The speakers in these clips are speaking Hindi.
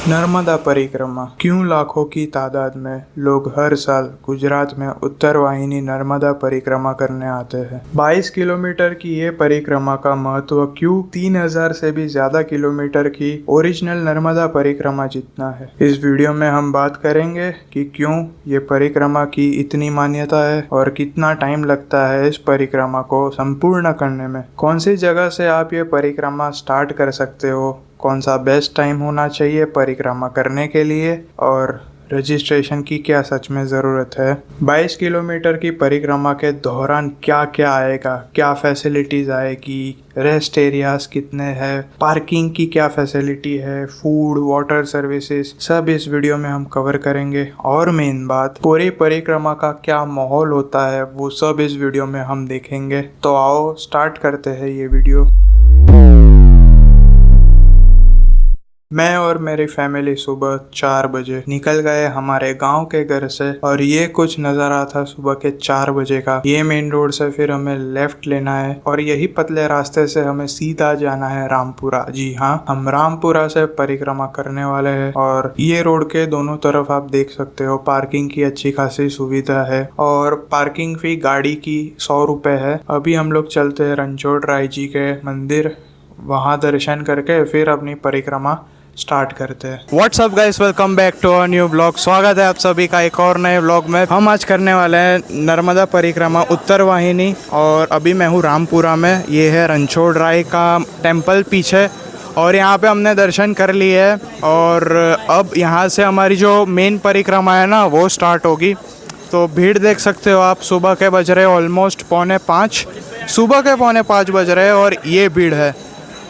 नर्मदा परिक्रमा। क्यों लाखों की तादाद में लोग हर साल गुजरात में उत्तरवाहिनी नर्मदा परिक्रमा करने आते हैं। 22 किलोमीटर की ये परिक्रमा का महत्व क्यों 3000 से भी ज्यादा किलोमीटर की ओरिजिनल नर्मदा परिक्रमा जितना है। इस वीडियो में हम बात करेंगे कि क्यों ये परिक्रमा की इतनी मान्यता है और कितना टाइम लगता है इस परिक्रमा को संपूर्ण करने में। कौन सी जगह से आप ये परिक्रमा स्टार्ट कर सकते हो, कौन सा बेस्ट टाइम होना चाहिए परिक्रमा करने के लिए और रजिस्ट्रेशन की क्या सच में ज़रूरत है। 22 किलोमीटर की परिक्रमा के दौरान क्या क्या आएगा, क्या फैसिलिटीज़ आएगी, रेस्ट एरियाज कितने हैं, पार्किंग की क्या फैसिलिटी है, फूड वाटर सर्विसेज, सब इस वीडियो में हम कवर करेंगे। और मेन बात, पूरी परिक्रमा का क्या माहौल होता है वो सब इस वीडियो में हम देखेंगे। तो आओ स्टार्ट करते हैं ये वीडियो। मैं और मेरी फैमिली सुबह 4 बजे निकल गए हमारे गांव के घर से और ये कुछ नज़ारा था सुबह के 4 बजे का। ये मेन रोड से फिर हमें लेफ्ट लेना है और यही पतले रास्ते से हमें सीधा जाना है रामपुरा। जी हाँ, हम रामपुरा से परिक्रमा करने वाले हैं और ये रोड के दोनों तरफ आप देख सकते हो पार्किंग की अच्छी खासी सुविधा है और पार्किंग फी गाड़ी की 100 रुपये है। अभी हम लोग चलते हैं रणछोड़ राय जी के मंदिर, वहाँ दर्शन करके फिर अपनी परिक्रमा स्टार्ट करते हैं। What's up guys, welcome back to a new blog. स्वागत है आप सभी का एक और नए ब्लॉग में। हम आज करने वाले हैं नर्मदा परिक्रमा उत्तरवाहिनी और अभी मैं हूँ रामपुरा में। ये है रणछोड़ राय का टेम्पल पीछे और यहाँ पे हमने दर्शन कर लिए है और अब यहाँ से हमारी जो मेन परिक्रमा है ना वो स्टार्ट होगी। तो भीड़ देख सकते हो आप, सुबह के बज रहे ऑलमोस्ट 4:45, सुबह के 4:45 बज रहे और ये भीड़ है।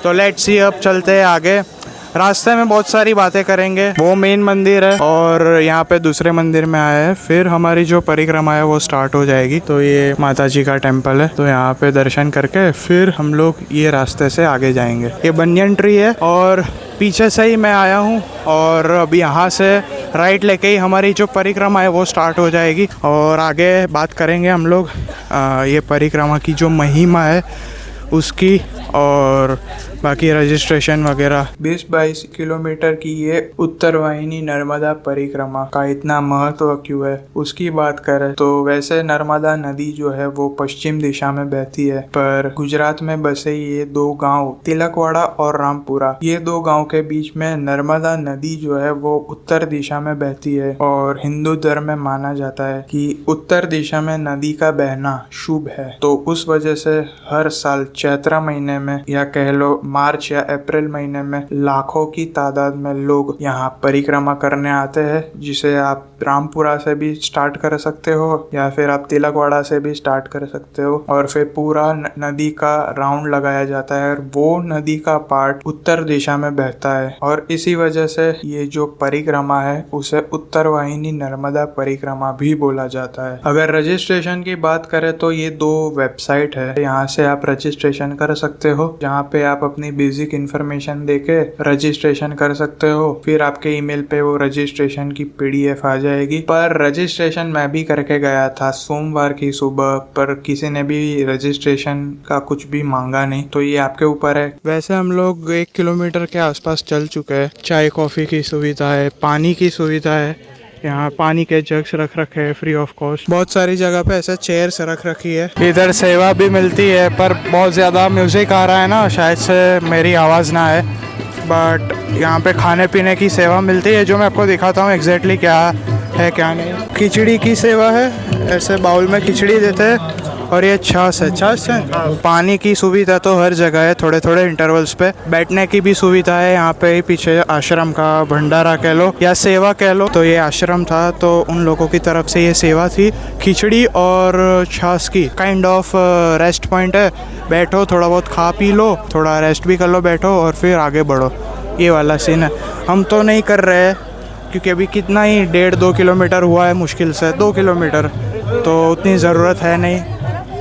तो लेट्स सी, अब चलते हैं आगे। रास्ते में बहुत सारी बातें करेंगे। वो मेन मंदिर है और यहाँ पे दूसरे मंदिर में आए हैं, फिर हमारी जो परिक्रमा है वो स्टार्ट हो जाएगी। तो ये माता जी का टेम्पल है, तो यहाँ पे दर्शन करके फिर हम लोग ये रास्ते से आगे जाएंगे। ये बनियन ट्री है और पीछे से ही मैं आया हूँ और अभी यहाँ से राइट लेके ही हमारी जो परिक्रमा है वो स्टार्ट हो जाएगी और आगे बात करेंगे हम लोग ये परिक्रमा की जो महिमा है उसकी और बाकी रजिस्ट्रेशन वगैरह। 20-22 किलोमीटर की ये उत्तरवाहिनी नर्मदा परिक्रमा का इतना महत्व क्यों है उसकी बात करें तो वैसे नर्मदा नदी जो है वो पश्चिम दिशा में बहती है, पर गुजरात में बसे ये दो गांव तिलकवाड़ा और रामपुरा, ये दो गांव के बीच में नर्मदा नदी जो है वो उत्तर दिशा में बहती है और हिंदू धर्म में माना जाता है कि उत्तर दिशा में नदी का बहना शुभ है। तो उस वजह से हर साल चैत्र महीने में या कह लो मार्च या अप्रैल महीने में लाखों की तादाद में लोग यहाँ परिक्रमा करने आते हैं, जिसे आप रामपुरा से भी स्टार्ट कर सकते हो या फिर आप तिलकवाड़ा से भी स्टार्ट कर सकते हो और फिर पूरा नदी का राउंड लगाया जाता है और वो नदी का पार्ट उत्तर दिशा में बहता है और इसी वजह से ये जो परिक्रमा है उसे उत्तरवाहिनी नर्मदा परिक्रमा भी बोला जाता है। अगर रजिस्ट्रेशन की बात करें तो ये 2 वेबसाइट है, यहाँ से आप रजिस्ट्रेशन कर सकते हो, जहाँ पे आप अपनी बेसिक इन्फॉर्मेशन देके रजिस्ट्रेशन कर सकते हो। फिर आपके ईमेल पे वो रजिस्ट्रेशन की PDF आ जाएगी। पर रजिस्ट्रेशन मैं भी करके गया था सोमवार की सुबह, पर किसी ने भी रजिस्ट्रेशन का कुछ भी मांगा नहीं, तो ये आपके ऊपर है। वैसे हम लोग 1 किलोमीटर के आसपास चल चुके हैं। चाय कॉफ़ी की सुविधा है, पानी की सुविधा है, यहाँ पानी के जग्स रख रखे हैं फ्री ऑफ कॉस्ट। बहुत सारी जगह पे ऐसे चेयर्स रख रखी है। इधर सेवा भी मिलती है, पर बहुत ज़्यादा म्यूज़िक आ रहा है ना, शायद से मेरी आवाज़ ना आए, बट यहाँ पे खाने पीने की सेवा मिलती है जो मैं आपको दिखाता हूँ एग्जैक्टली क्या है क्या नहीं। खिचड़ी की सेवा है, ऐसे बाउल में खिचड़ी देते हैं और ये छाछ है। पानी की सुविधा तो हर जगह है, थोड़े थोड़े इंटरवल्स पे। बैठने की भी सुविधा है, यहाँ पे पीछे आश्रम का भंडारा कह लो या सेवा कह लो, तो ये आश्रम था तो उन लोगों की तरफ से ये सेवा थी, खिचड़ी और छाछ की। काइंड ऑफ रेस्ट पॉइंट है, बैठो थोड़ा बहुत खा पी लो, थोड़ा रेस्ट भी कर लो बैठो और फिर आगे बढ़ो, ये वाला सीन है। हम तो नहीं कर रहे क्योंकि अभी कितना ही 1.5-2 किलोमीटर हुआ है, मुश्किल से 2 किलोमीटर, तो उतनी ज़रूरत है नहीं,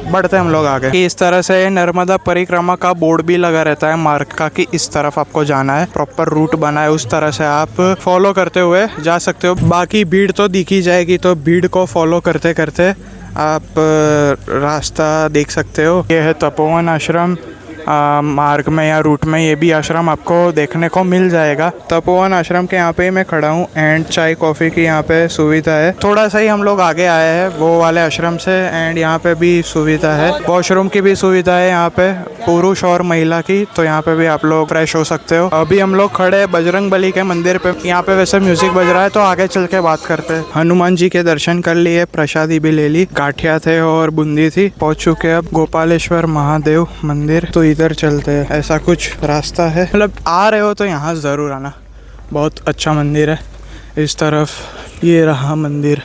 बढ़ते हम लोग आगे। इस तरह से नर्मदा परिक्रमा का बोर्ड भी लगा रहता है मार्ग का कि इस तरफ आपको जाना है, प्रॉपर रूट बना है, उस तरह से आप फॉलो करते हुए जा सकते हो। बाकी भीड़ तो दिखी जाएगी, तो भीड़ को फॉलो करते करते आप रास्ता देख सकते हो। ये है तपोवन आश्रम मार्ग में या रूट में ये भी आश्रम आपको देखने को मिल जाएगा। तपोवन आश्रम के यहाँ पे ही मैं खड़ा हूँ एंड चाय कॉफ़ी की यहाँ पे सुविधा है। थोड़ा सा ही हम लोग आगे आए हैं वो वाले आश्रम से एंड यहाँ पे भी सुविधा है, वॉशरूम की भी सुविधा है यहाँ पे, पुरुष और महिला की। तो यहाँ पे भी आप लोग फ्रेश हो सकते हो। अभी हम लोग खड़े बजरंग बली के मंदिर पे, यहाँ पे वैसे म्यूजिक बज रहा है तो आगे चल के बात करते हैं। हनुमान जी के दर्शन कर लिए, प्रसादी भी ले ली, गाठिया थे और बूंदी थी। पहुंच चुके अब गोपालेश्वर महादेव मंदिर, तो इधर चलते हैं। ऐसा कुछ रास्ता है, मतलब आ रहे हो तो यहाँ ज़रूर आना, बहुत अच्छा मंदिर है। इस तरफ ये रहा मंदिर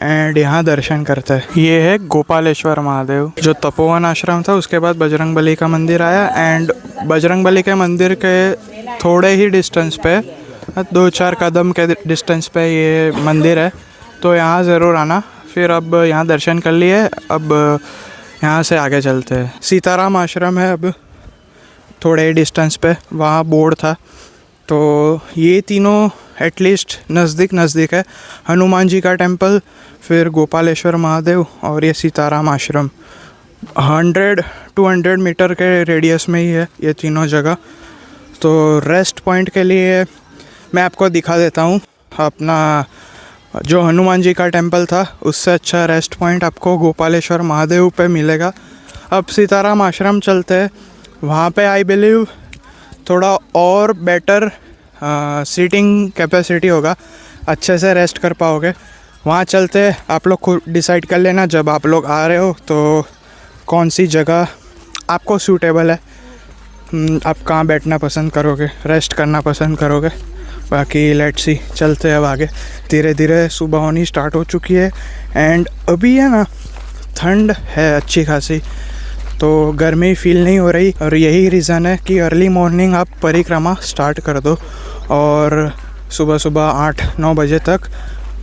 एंड यहाँ दर्शन करते हैं। ये है गोपालेश्वर महादेव, जो तपोवन आश्रम था उसके बाद बजरंग बली का मंदिर आया एंड बजरंग बली के मंदिर के थोड़े ही डिस्टेंस पे, 2-4 कदम के डिस्टेंस पे ये मंदिर है, तो यहाँ ज़रूर आना। फिर अब यहाँ दर्शन कर लिए, अब यहाँ से आगे चलते हैं। सीताराम आश्रम है अब थोड़े ही डिस्टेंस पे, वहाँ बोर्ड था। तो ये तीनों एटलीस्ट नज़दीक है। हनुमान जी का टेम्पल, फिर गोपालेश्वर महादेव और ये सीताराम आश्रम 100-200 मीटर के रेडियस में ही है ये तीनों जगह। तो रेस्ट पॉइंट के लिए मैं आपको दिखा देता हूँ। अपना जो हनुमान जी का टेम्पल था उससे अच्छा रेस्ट पॉइंट आपको गोपालेश्वर महादेव पे मिलेगा। अब सीताराम आश्रम चलते हैं, वहाँ पे आई बिलीव थोड़ा और बेटर सीटिंग कैपेसिटी होगा, अच्छे से रेस्ट कर पाओगे। वहाँ चलते हैं, आप लोग खुद डिसाइड कर लेना जब आप लोग आ रहे हो तो कौन सी जगह आपको सूटेबल है, आप कहाँ बैठना पसंद करोगे, रेस्ट करना पसंद करोगे। बाकी लेट्स सी, चलते हैं अब आगे। धीरे धीरे सुबह होनी स्टार्ट हो चुकी है एंड अभी है ना ठंड है अच्छी खासी, तो गर्मी फील नहीं हो रही। और यही रीज़न है कि अर्ली मॉर्निंग आप परिक्रमा स्टार्ट कर दो और सुबह सुबह 8-9 बजे तक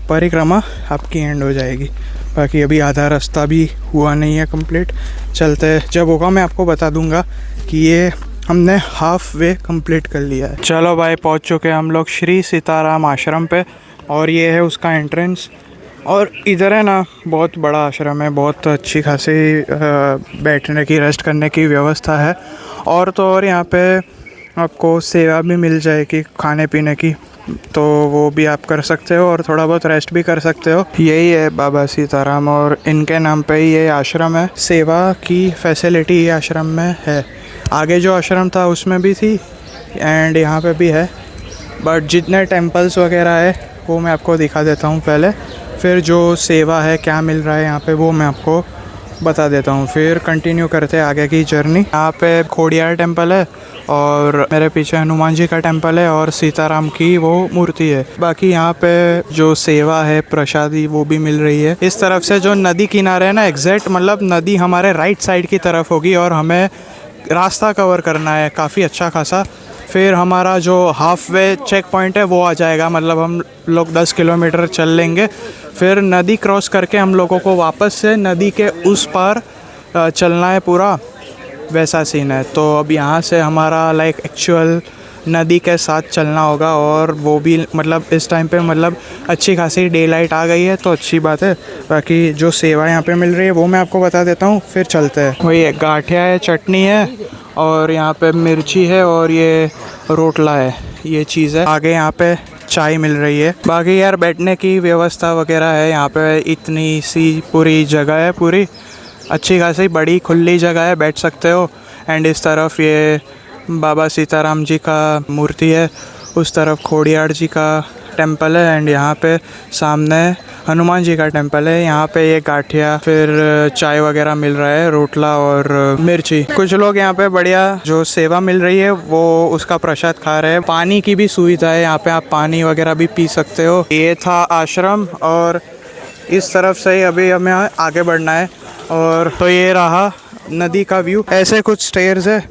परिक्रमा आपकी एंड हो जाएगी। बाकी अभी आधा रास्ता भी हुआ नहीं है कंप्लीट, चलते जब होगा मैं आपको बता दूंगा कि ये हमने हाफ वे कंप्लीट कर लिया है। चलो भाई, पहुंच चुके हैं हम लोग श्री सीताराम आश्रम पे और ये है उसका एंट्रेंस। और इधर है ना बहुत बड़ा आश्रम है, बहुत अच्छी खासी बैठने की, रेस्ट करने की व्यवस्था है। और तो और यहाँ पे आपको सेवा भी मिल जाएगी खाने पीने की, तो वो भी आप कर सकते हो और थोड़ा बहुत रेस्ट भी कर सकते हो। यही है बाबा सीताराम और इनके नाम पे ही ये आश्रम है। सेवा की फैसिलिटी ये आश्रम में है। आगे जो आश्रम था उसमें भी थी एंड यहाँ पे भी है, बट जितने टेम्पल्स वगैरह है वो मैं आपको दिखा देता हूँ पहले, फिर जो सेवा है क्या मिल रहा है यहाँ पे वो मैं आपको बता देता हूँ। फिर कंटिन्यू करते हैं आगे की जर्नी। यहाँ पे खोड़ियार टेम्पल है और मेरे पीछे हनुमान जी का टेम्पल है और सीताराम की वो मूर्ति है। बाकी यहाँ पे जो सेवा है, प्रसादी, वो भी मिल रही है। इस तरफ से जो नदी किनारे है ना, एग्जैक्ट मतलब नदी हमारे राइट साइड की तरफ होगी और हमें रास्ता कवर करना है काफ़ी अच्छा खासा। फिर हमारा जो हाफ वे चेक पॉइंट है वो आ जाएगा, मतलब हम लोग 10 किलोमीटर चल लेंगे। फिर नदी क्रॉस करके हम लोगों को वापस से नदी के उस पार चलना है, पूरा वैसा सीन है। तो अब यहाँ से हमारा लाइक एक्चुअल नदी के साथ चलना होगा और वो भी मतलब इस टाइम पे मतलब अच्छी खासी डे लाइट आ गई है तो अच्छी बात है। बाकी जो सेवा यहाँ पे मिल रही है वो मैं आपको बता देता हूँ, फिर चलते हैं। वही है, गाठिया है, चटनी है और यहाँ पे मिर्ची है और ये रोटला है, ये चीज़ है। आगे यहाँ पे चाय मिल रही है। बाकी यार बैठने की व्यवस्था वगैरह है यहाँ पे, इतनी सी पूरी जगह है, पूरी अच्छी खासी बड़ी खुली जगह है, बैठ सकते हो। एंड इस तरफ ये बाबा सीताराम जी का मूर्ति है, उस तरफ खोड़ियार जी का टेम्पल है एंड यहाँ पे सामने हनुमान जी का टेम्पल है। यहाँ पे ये गाठिया, फिर चाय वगैरह मिल रहा है, रोटला और मिर्ची। कुछ लोग यहाँ पे बढ़िया जो सेवा मिल रही है वो उसका प्रसाद खा रहे हैं। पानी की भी सुविधा है यहाँ पे, आप पानी वगैरह भी पी सकते हो। ये था आश्रम और इस तरफ से ही अभी हमें आगे बढ़ना है। और तो ये रहा नदी का व्यू, ऐसे कुछ स्टेयर्स है,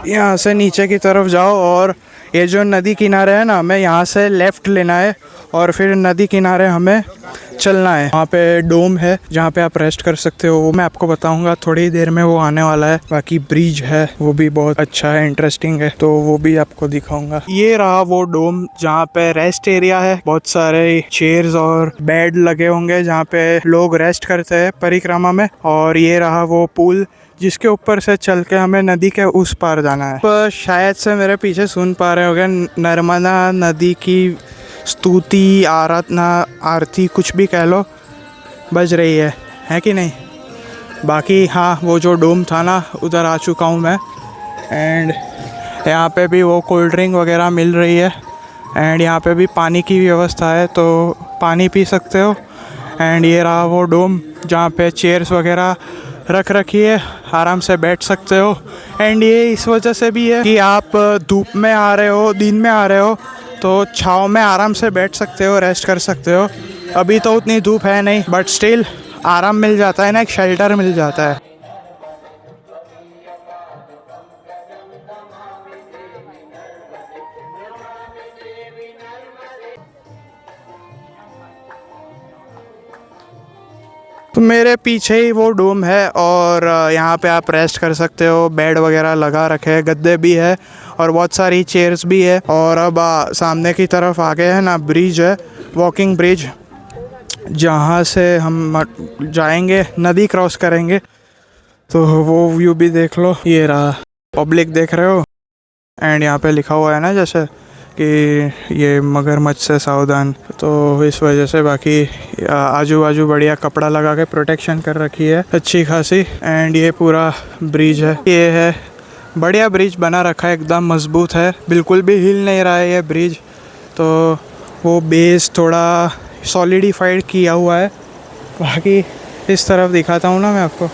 यहाँ से नीचे की तरफ जाओ और ये जो नदी किनारे है ना, हमें यहाँ से लेफ़्ट लेना है और फिर नदी किनारे हमें चलना है। वहाँ पे डोम है जहाँ पे आप रेस्ट कर सकते हो, वो मैं आपको बताऊंगा थोड़ी ही देर में, वो आने वाला है। बाकी ब्रिज है वो भी बहुत अच्छा है, इंटरेस्टिंग है, तो वो भी आपको दिखाऊंगा। ये रहा वो डोम जहाँ पे रेस्ट एरिया है, बहुत सारे चेयर्स और बेड लगे होंगे जहाँ पे लोग रेस्ट करते हैं परिक्रमा में। और ये रहा वो पुल जिसके ऊपर से चल के हमें नदी के उस पार जाना है। तो शायद से मेरे पीछे सुन पा रहे होगे नर्मदा नदी की स्तुति, आराधना, आरती, कुछ भी कह लो, बज रही है कि नहीं। बाकी हाँ, वो जो डोम था ना, उधर आ चुका हूँ मैं। एंड यहाँ पे भी वो कोल्ड ड्रिंक वगैरह मिल रही है। एंड यहाँ पे भी पानी की व्यवस्था है, तो पानी पी सकते हो। एंड ये रहा वो डोम जहाँ पे चेयर्स वगैरह रख रखी है, आराम से बैठ सकते हो। एंड ये इस वजह से भी है कि आप धूप में आ रहे हो, दिन में आ रहे हो, तो छाँव में आराम से बैठ सकते हो, रेस्ट कर सकते हो। अभी तो उतनी धूप है नहीं, बट स्टिल आराम मिल जाता है ना, एक शेल्टर मिल जाता है। तो मेरे पीछे ही वो डोम है और यहाँ पे आप रेस्ट कर सकते हो। बेड वगैरह लगा रखे हैं, गद्दे भी है और बहुत सारी चेयर्स भी है। और अब सामने की तरफ आगे है ना, ब्रिज है, वॉकिंग ब्रिज, जहाँ से हम जाएंगे, नदी क्रॉस करेंगे। तो वो व्यू भी देख लो, ये रहा, पब्लिक देख रहे हो। एंड यहाँ पे लिखा हुआ है ना जैसे कि ये मगरमच्छ से सावधान, तो इस वजह से। बाकी आजू बाजू बढ़िया कपड़ा लगा के प्रोटेक्शन कर रखी है अच्छी खासी। एंड ये पूरा ब्रिज है, ये है बढ़िया ब्रिज बना रखा है, एकदम मजबूत है, बिल्कुल भी हिल नहीं रहा है ये ब्रिज। तो वो बेस थोड़ा सॉलिडिफाइड किया हुआ है। बाकी इस तरफ दिखाता हूँ ना मैं आपको।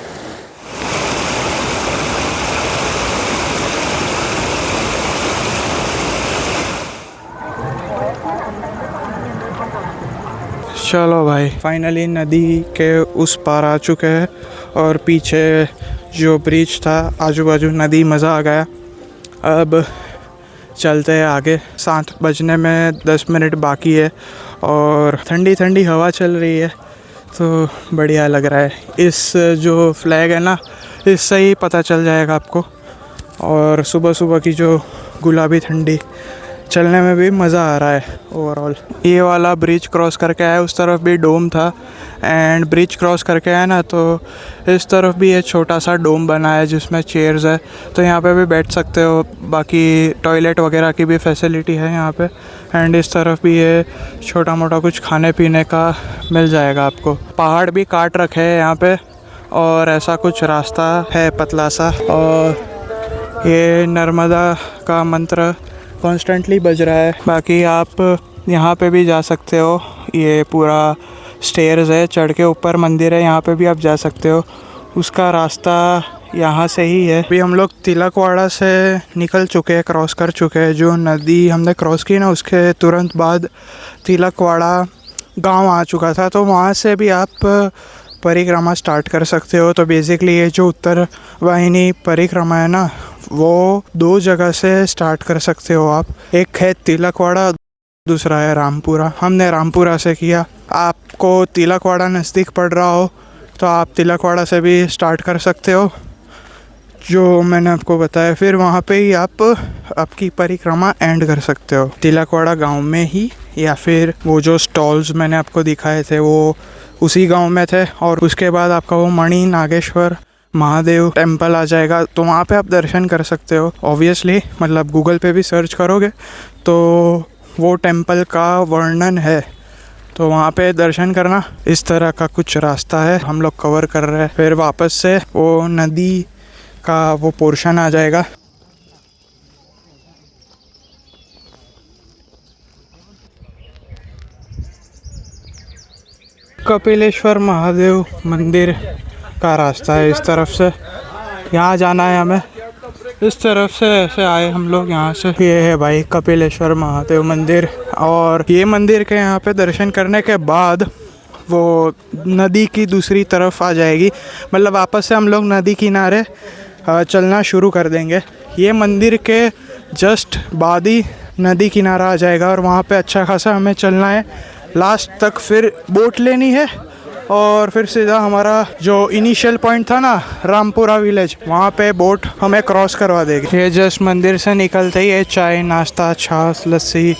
चलो भाई, फाइनली नदी के उस पार आ चुके हैं और पीछे जो ब्रिज था, आजू बाजू नदी, मज़ा आ गया। अब चलते हैं आगे। 7 बजने में 10 मिनट बाकी है और ठंडी ठंडी हवा चल रही है, तो बढ़िया लग रहा है। इस जो फ्लैग है ना, इससे ही पता चल जाएगा आपको। और सुबह सुबह की जो गुलाबी ठंडी, चलने में भी मज़ा आ रहा है ओवरऑल। ये वाला ब्रिज क्रॉस करके आया, उस तरफ भी डोम था। एंड ब्रिज क्रॉस करके आया ना, तो इस तरफ भी एक छोटा सा डोम बना है जिसमें चेयर्स है, तो यहाँ पे भी बैठ सकते हो। बाकी टॉयलेट वगैरह की भी फैसिलिटी है यहाँ पे। एंड इस तरफ भी ये छोटा मोटा कुछ खाने पीने का मिल जाएगा आपको। पहाड़ भी काट रखे हैं यहाँ पे और ऐसा कुछ रास्ता है पतला सा। और ये नर्मदा का मंत्र कॉन्स्टेंटली बज रहा है। बाकी आप यहाँ पे भी जा सकते हो, ये पूरा स्टेयर्स है, चढ़ के ऊपर मंदिर है, यहाँ पे भी आप जा सकते हो। उसका रास्ता यहाँ से ही है। अभी हम लोग तिलकवाड़ा से निकल चुके हैं, क्रॉस कर चुके हैं। जो नदी हमने क्रॉस की ना, उसके तुरंत बाद तिलकवाड़ा गांव आ चुका था, तो वहाँ से भी आप परिक्रमा स्टार्ट कर सकते हो। तो बेसिकली ये जो उत्तर वाहिनी परिक्रमा है ना, वो 2 जगह से स्टार्ट कर सकते हो आप। एक है तिलकवाड़ा, दूसरा है रामपुरा। हमने रामपुरा से किया। आपको तिलकवाड़ा नज़दीक पड़ रहा हो तो आप तिलकवाड़ा से भी स्टार्ट कर सकते हो, जो मैंने आपको बताया। फिर वहाँ पे ही आप आपकी परिक्रमा एंड कर सकते हो, तिलकवाड़ा गांव में ही। या फिर वो जो स्टॉल्स मैंने आपको दिखाए थे वो उसी गांव में थे। और उसके बाद आपका वो मणि नागेश्वर महादेव टेम्पल आ जाएगा, तो वहाँ पे आप दर्शन कर सकते हो। ऑब्वियसली मतलब गूगल पे भी सर्च करोगे तो वो टेम्पल का वर्णन है, तो वहाँ पे दर्शन करना। इस तरह का कुछ रास्ता है, हम लोग कवर कर रहे हैं। फिर वापस से वो नदी का वो पोर्शन आ जाएगा। कपिलेश्वर महादेव मंदिर का रास्ता है इस तरफ से, यहाँ जाना है हमें। इस तरफ से ऐसे आए हम लोग यहाँ से। ये है भाई कपिलेश्वर महादेव मंदिर। और ये मंदिर के यहाँ पे दर्शन करने के बाद वो नदी की दूसरी तरफ आ जाएगी, मतलब वापस से हम लोग नदी किनारे चलना शुरू कर देंगे। ये मंदिर के जस्ट बाद ही नदी किनारा आ जाएगा और वहाँ पे अच्छा खासा हमें चलना है लास्ट तक, फिर बोट लेनी है और फिर सीधा हमारा जो इनिशियल पॉइंट था ना रामपुरा विलेज, वहाँ पे बोट हमें क्रॉस करवा देगी। ये जस्ट मंदिर से निकलते ही ये चाय नाश्ता छाछ लस्सी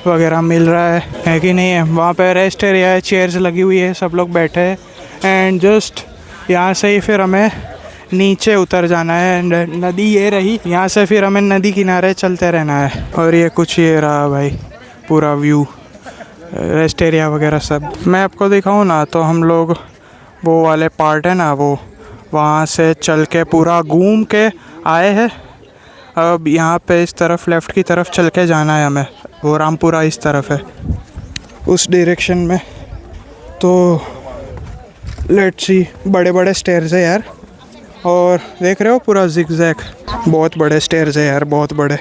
वगैरह मिल रहा है कि नहीं है। वहाँ पे रेस्ट एरिया है, चेयर्स लगी हुई है, सब लोग बैठे हैं एंड जस्ट यहाँ से ही फिर हमें नीचे उतर जाना है। नदी ये रही, यहाँ से फिर हमें नदी किनारे चलते रहना है। और ये कुछ ये रहा भाई पूरा व्यू, रेस्ट एरिया वगैरह सब। मैं आपको दिखाऊँ ना तो हम लोग वो वाले पार्ट है ना वो वहाँ से चल के पूरा घूम के आए हैं। अब यहाँ पे इस तरफ लेफ़्ट की तरफ चल के जाना है हमें, वो रामपुरा इस तरफ है उस डायरेक्शन में। तो लेट्स सी, बड़े बड़े स्टेयर्स है यार, और देख रहे हो पूरा जिगजैग, बहुत बड़े स्टेयर्स है यार, बहुत बड़े।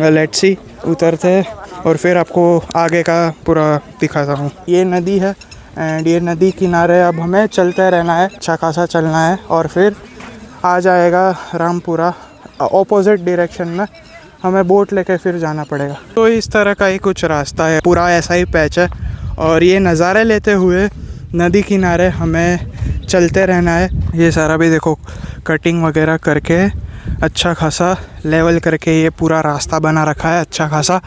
लेट्स सी, उतरते हैं और फिर आपको आगे का पूरा दिखाता हूँ। ये नदी है एंड ये नदी किनारे अब हमें चलते रहना है, अच्छा खासा चलना है और फिर आ जाएगा रामपुरा। ऑपोजिट डायरेक्शन में हमें बोट लेके फिर जाना पड़ेगा। तो इस तरह का ही कुछ रास्ता है, पूरा ऐसा ही पैच है और ये नज़ारे लेते हुए नदी किनारे हमें चलते रहना है। ये सारा भी देखो कटिंग वगैरह करके अच्छा खासा लेवल करके ये पूरा रास्ता बना रखा है अच्छा खासा,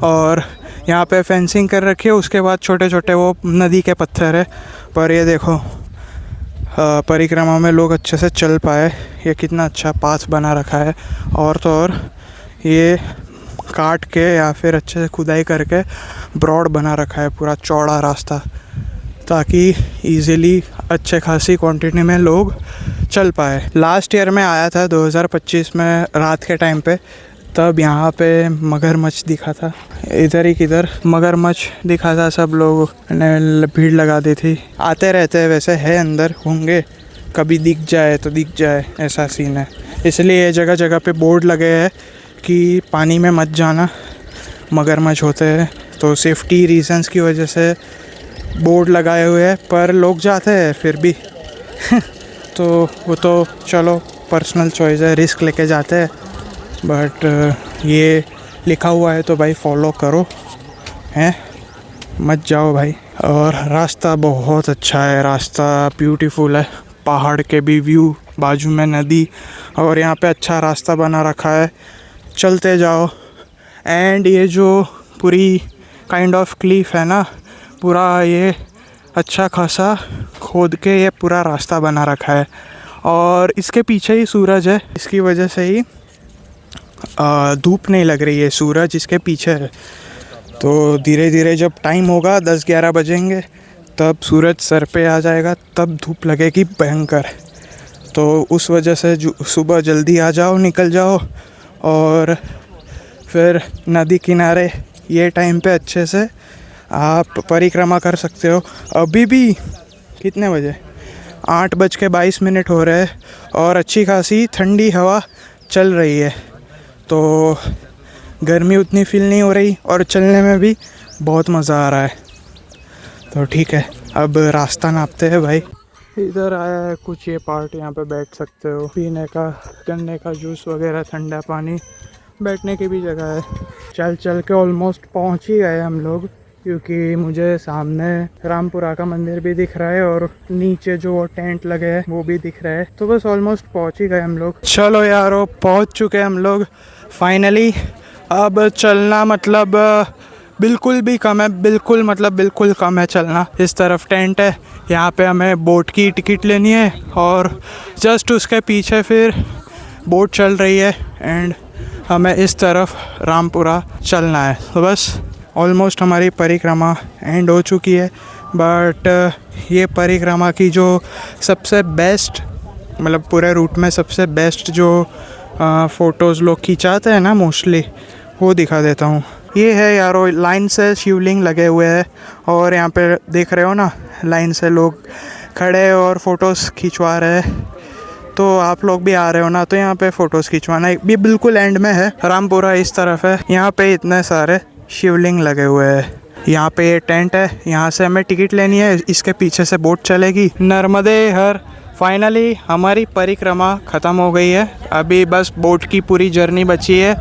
और यहाँ पे फेंसिंग कर रखी है। उसके बाद छोटे छोटे वो नदी के पत्थर है, पर ये देखो परिक्रमा में लोग अच्छे से चल पाए, ये कितना अच्छा पाथ बना रखा है। और तो और ये काट के या फिर अच्छे से खुदाई करके ब्रॉड बना रखा है पूरा चौड़ा रास्ता, ताकि इजीली अच्छे खासी क्वांटिटी में लोग चल पाए। लास्ट ईयर में आया था 2025 में रात के टाइम पे, तब यहाँ पे मगरमच्छ दिखा था, इधर ही किधर मगरमच्छ दिखा था, सब लोग ने भीड़ लगा दी थी। आते रहते हैं, वैसे है अंदर होंगे, कभी दिख जाए तो दिख जाए, ऐसा सीन है। इसलिए जगह जगह पे बोर्ड लगे हैं कि पानी में मत जाना, मगरमच्छ होते हैं, तो सेफ्टी रीजंस की वजह से बोर्ड लगाए हुए हैं, पर लोग जाते हैं फिर भी। तो वो तो चलो पर्सनल चॉइस है, रिस्क लेके जाते हैं, बट ये लिखा हुआ है तो भाई फॉलो करो, हैं, मत जाओ भाई। और रास्ता बहुत अच्छा है, रास्ता ब्यूटीफुल है, पहाड़ के भी व्यू, बाजू में नदी, और यहाँ पे अच्छा रास्ता बना रखा है, चलते जाओ। एंड ये जो पूरी काइंड ऑफ क्लिफ है ना, पूरा ये अच्छा खासा खोद के ये पूरा रास्ता बना रखा है, और इसके पीछे ही सूरज है, इसकी वजह से ही धूप नहीं लग रही है, सूरज इसके पीछे है। तो धीरे धीरे जब टाइम होगा 10-11 बजेंगे, तब सूरज सर पे आ जाएगा, तब धूप लगेगी भयंकर। तो उस वजह से सुबह जल्दी आ जाओ, निकल जाओ, और फिर नदी किनारे ये टाइम पे अच्छे से आप परिक्रमा कर सकते हो। अभी भी कितने बजे, 8:22 हो रहे हैं और अच्छी खासी ठंडी हवा चल रही है, तो गर्मी उतनी फील नहीं हो रही और चलने में भी बहुत मज़ा आ रहा है। तो ठीक है, अब रास्ता नापते हैं भाई। इधर आया है कुछ ये पार्ट, यहाँ पे बैठ सकते हो, पीने का गन्ने का जूस वगैरह, ठंडा पानी, बैठने की भी जगह है। चल चल के ऑलमोस्ट पहुँच ही गए हम लोग, क्योंकि मुझे सामने रामपुरा का मंदिर भी दिख रहा है और नीचे जो वो टेंट लगे हैं वो भी दिख रहा है। तो बस ऑलमोस्ट पहुँच ही गए हम लोग। चलो यारो, पहुँच चुके हम लोग फाइनली। अब चलना मतलब बिल्कुल भी कम है, बिल्कुल मतलब बिल्कुल कम है चलना। इस तरफ टेंट है, यहाँ पे हमें बोट की टिकट लेनी है और जस्ट उसके पीछे फिर बोट चल रही है एंड हमें इस तरफ रामपुरा चलना है। तो बस ऑलमोस्ट हमारी परिक्रमा एंड हो चुकी है। बट ये परिक्रमा की जो सबसे बेस्ट, मतलब पूरे रूट में सबसे बेस्ट जो फ़ोटोज़ लोग खिंचाते हैं ना मोस्टली, वो दिखा देता हूँ। ये है यारो, लाइन से शिवलिंग लगे हुए हैं और यहाँ पे देख रहे हो ना, लाइन से लोग खड़े और फ़ोटोज़ खिंचवा रहे हैं। तो आप लोग भी आ रहे हो ना, तो यहाँ पे फ़ोटोज़ खिंचवाना भी बिल्कुल एंड में है। रामपुरा इस तरफ है, यहाँ पे इतने सारे शिवलिंग लगे हुए हैं। यहाँ पे ये टेंट है, यहाँ से हमें टिकट लेनी है, इसके पीछे से बोट चलेगी। नर्मदे हर। फाइनली हमारी परिक्रमा ख़त्म हो गई है, अभी बस बोट की पूरी जर्नी बची है।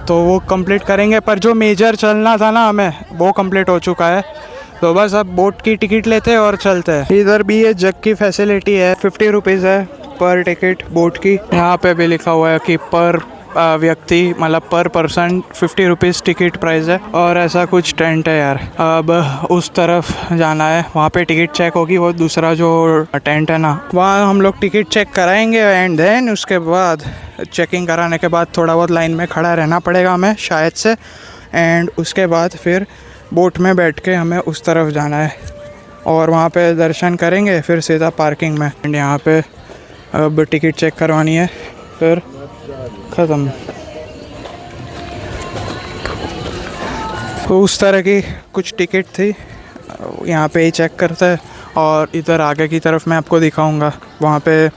तो वो कंप्लीट करेंगे, पर जो मेजर चलना था ना हमें वो कंप्लीट हो चुका है। तो बस अब बोट की टिकट लेते हैं और चलते हैं। इधर भी ये जग की फैसिलिटी है, 50 रुपीज़ है पर टिकट बोट की। यहाँ पे भी लिखा हुआ है कि पर व्यक्ति मतलब पर पर्सन 50 रुपीज़ टिकट प्राइस है। और ऐसा कुछ टेंट है यार। अब उस तरफ जाना है, वहाँ पे टिकट चेक होगी। वो दूसरा जो टेंट है ना, वहाँ हम लोग टिकट चेक कराएंगे एंड देन उसके बाद चेकिंग कराने के बाद थोड़ा बहुत लाइन में खड़ा रहना पड़ेगा हमें शायद से। एंड उसके बाद फिर बोट में बैठ के हमें उस तरफ जाना है और वहाँ पे दर्शन करेंगे, फिर सीधा पार्किंग में। एंड यहाँ पे अब टिकट चेक करवानी है, फिर ख़त्म। तो उस तरह की कुछ टिकट थी, यहाँ पे ही चेक करते हैं। और इधर आगे की तरफ मैं आपको दिखाऊंगा, वहाँ पे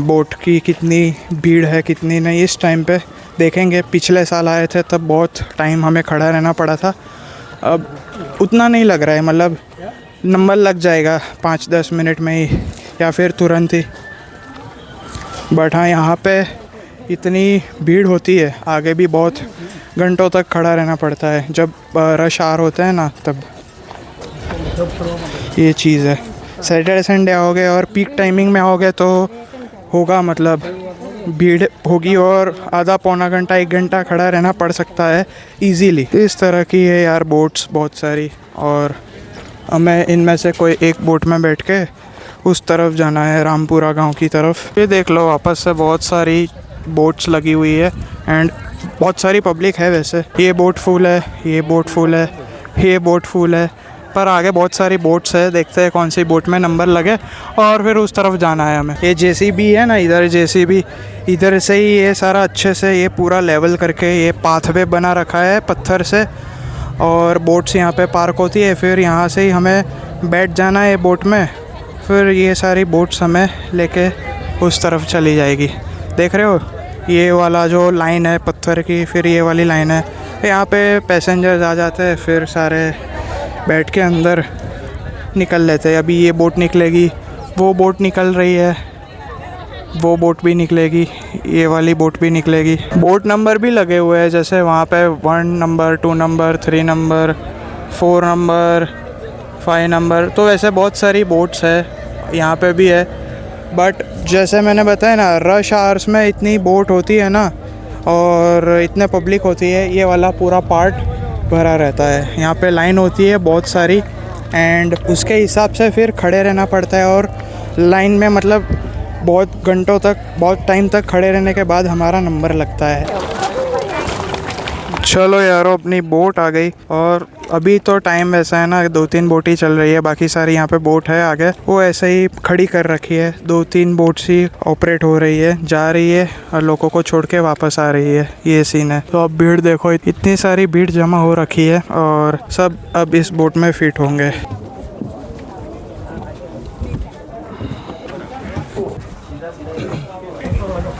बोट की कितनी भीड़ है कितनी नहीं इस टाइम पे देखेंगे। पिछले साल आए थे तब बहुत टाइम हमें खड़ा रहना पड़ा था, अब उतना नहीं लग रहा है, मतलब नंबर लग जाएगा 5-10 मिनट में ही या फिर तुरंत ही। बट हाँ, यहाँ पे इतनी भीड़ होती है, आगे भी बहुत घंटों तक खड़ा रहना पड़ता है जब रश आवर होता है ना, तब ये चीज़ है। सैटरडे संडे आओगे और पीक टाइमिंग में आओगे तो होगा, मतलब भीड़ होगी और आधा पौना घंटा 1 घंटा खड़ा रहना पड़ सकता है इजीली। इस तरह की है यार बोट्स बहुत सारी, और हमें इनमें से कोई एक बोट में बैठ के उस तरफ जाना है, रामपुरा गांव की तरफ। ये देख लो वापस से बहुत सारी बोट्स लगी हुई है एंड बहुत सारी पब्लिक है। वैसे ये बोट फुल है, ये बोट फुल है, ये बोट फुल है, पर आगे बहुत सारी बोट्स है। देखते हैं कौन सी बोट में नंबर लगे और फिर उस तरफ जाना है हमें। ये जेसीबी है ना, इधर जेसीबी, इधर से ही ये सारा अच्छे से ये पूरा लेवल करके ये पाथवे बना रखा है पत्थर से, और बोट्स यहाँ पे पार्क होती है। फिर यहाँ से ही हमें बैठ जाना है बोट में, फिर ये सारी बोट्स हमें लेके उस तरफ चली जाएगी। देख रहे हो ये वाला जो लाइन है पत्थर की, फिर ये वाली लाइन है, यहाँ पे पैसेंजर्स आ जाते हैं, फिर सारे बैठ के अंदर निकल लेते हैं। अभी ये बोट निकलेगी, वो बोट निकल रही है, वो बोट भी निकलेगी, ये वाली बोट भी निकलेगी। बोट नंबर भी लगे हुए हैं, जैसे वहाँ पे 1 number, 2 number, 3 number, 4 number, 5 number. तो वैसे बहुत सारी बोट्स है, यहाँ पे भी है। बट जैसे मैंने बताया ना, रश आवर्स में इतनी बोट होती है ना और इतने पब्लिक होती है, ये वाला पूरा पार्ट भरा रहता है। यहाँ पे लाइन होती है बहुत सारी एंड उसके हिसाब से फिर खड़े रहना पड़ता है। और लाइन में मतलब बहुत घंटों तक, बहुत टाइम तक खड़े रहने के बाद हमारा नंबर लगता है। चलो यारो, अपनी बोट आ गई। और अभी तो टाइम ऐसा है ना, 2-3 बोट ही चल रही है, बाकी सारी यहाँ पे बोट है आगे, वो ऐसे ही खड़ी कर रखी है। 2-3 बोट्स ही ऑपरेट हो रही है, जा रही है और लोगों को छोड़ के वापस आ रही है, ये सीन है। तो अब भीड़ देखो, इतनी सारी भीड़ जमा हो रखी है और सब अब इस बोट में फिट होंगे।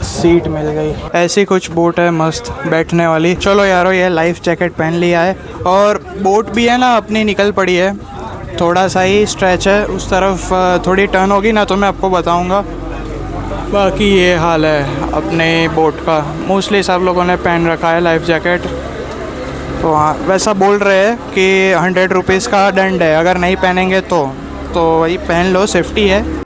सीट मिल गई। ऐसी कुछ बोट है मस्त बैठने वाली। चलो यारो, ये लाइफ जैकेट पहन लिया है और बोट भी है ना अपनी निकल पड़ी है। थोड़ा सा ही स्ट्रेच है, उस तरफ थोड़ी टर्न होगी ना तो मैं आपको बताऊंगा। बाकी ये हाल है अपने बोट का। मोस्टली सब लोगों ने पहन रखा है लाइफ जैकेट। तो हाँ, वैसा बोल रहे हैं कि 100 रुपीज़ का दंड है अगर नहीं पहनेंगे तो वही पहन लो, सेफ्टी है।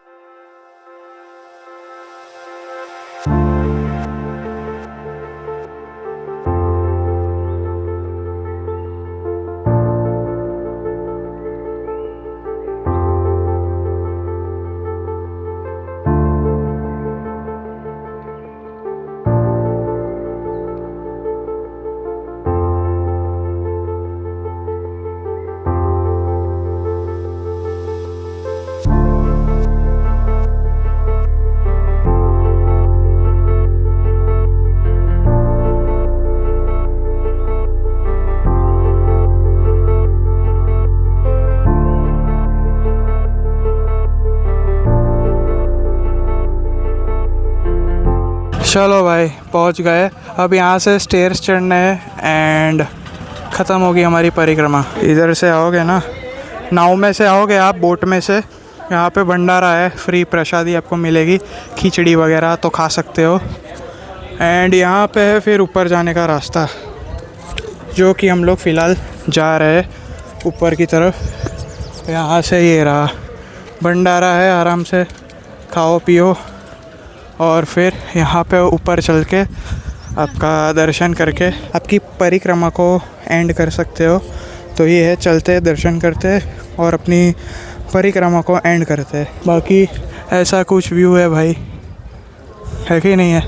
चलो भाई, पहुंच गए। अब यहाँ से स्टेयर्स चढ़ने हैं एंड ख़त्म होगी हमारी परिक्रमा। इधर से आओगे ना, नाव में से आओगे आप, बोट में से, यहाँ पे भंडारा है, फ्री प्रसादी आपको मिलेगी, खिचड़ी वगैरह तो खा सकते हो। एंड यहाँ पे है फिर ऊपर जाने का रास्ता, जो कि हम लोग फ़िलहाल जा रहे हैं ऊपर की तरफ। यहाँ से ये रहा भंडारा है, आराम से खाओ पियो और फिर यहाँ पे ऊपर चल के आपका दर्शन करके आपकी परिक्रमा को एंड कर सकते हो। तो ये है, चलते दर्शन करते और अपनी परिक्रमा को एंड करते। बाकी ऐसा कुछ व्यू है भाई, है कि नहीं है।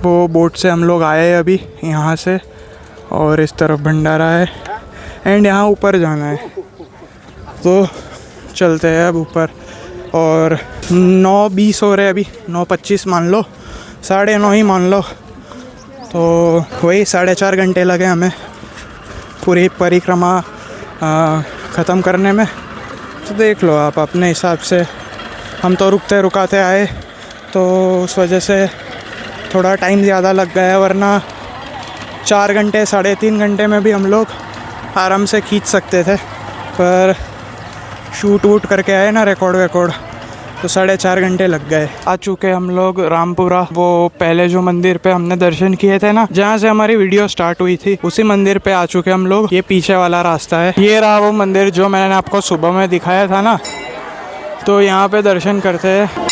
वो बोट से हम लोग आए अभी यहाँ से, और इस तरफ भंडारा है एंड यहाँ ऊपर जाना है। तो चलते हैं अब ऊपर। और 9:20 हो रहे अभी, 9:25 मान लो, 9:30 ही मान लो। तो वही 4.5 घंटे लगे हमें पूरी परिक्रमा ख़त्म करने में। तो देख लो आप अपने हिसाब से। हम तो रुकते रुकाते आए, तो उस वजह से थोड़ा टाइम ज़्यादा लग गया, वरना 4 घंटे 3.5 घंटे में भी हम लोग आराम से खींच सकते थे। पर शूट वूट करके आए ना, रिकॉर्ड, तो 4.5 घंटे लग गए। आ चुके हम लोग रामपुरा। वो पहले जो मंदिर पे हमने दर्शन किए थे ना, जहाँ से हमारी वीडियो स्टार्ट हुई थी, उसी मंदिर पे आ चुके हम लोग। ये पीछे वाला रास्ता है, ये रहा वो मंदिर जो मैंने आपको सुबह में दिखाया था ना। तो यहाँ पे दर्शन करते हैं।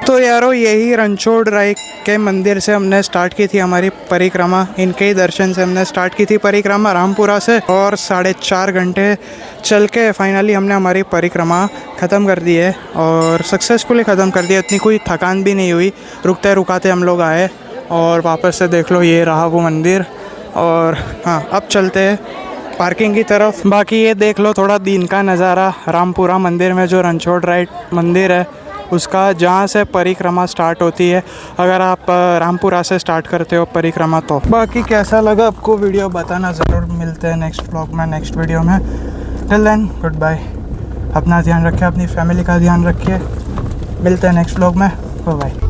तो यारो यही रणछोड़ राय के मंदिर से हमने स्टार्ट की थी हमारी परिक्रमा। इनके ही दर्शन से हमने स्टार्ट की थी परिक्रमा रामपुरा से, और 4.5 घंटे चल के फाइनली हमने हमारी परिक्रमा ख़त्म कर दी है, और सक्सेसफुली ख़त्म कर दी है। इतनी कोई थकान भी नहीं हुई, रुकते रुकाते हम लोग आए। और वापस से देख लो, ये रहा वो मंदिर। और हाँ, अब चलते हैं पार्किंग की तरफ। बाकी ये देख लो थोड़ा दिन का नज़ारा रामपुरा मंदिर में, जो रणछोड़ राय मंदिर है उसका, जहाँ से परिक्रमा स्टार्ट होती है, अगर आप रामपुरा से स्टार्ट करते हो परिक्रमा तो। बाकी कैसा लगा आपको वीडियो बताना ज़रूर। मिलते हैं नेक्स्ट व्लॉग में, नेक्स्ट वीडियो में। Till then goodbye. अपना ध्यान रखिए, अपनी फैमिली का ध्यान रखिए। मिलते हैं नेक्स्ट व्लॉग में। Bye bye.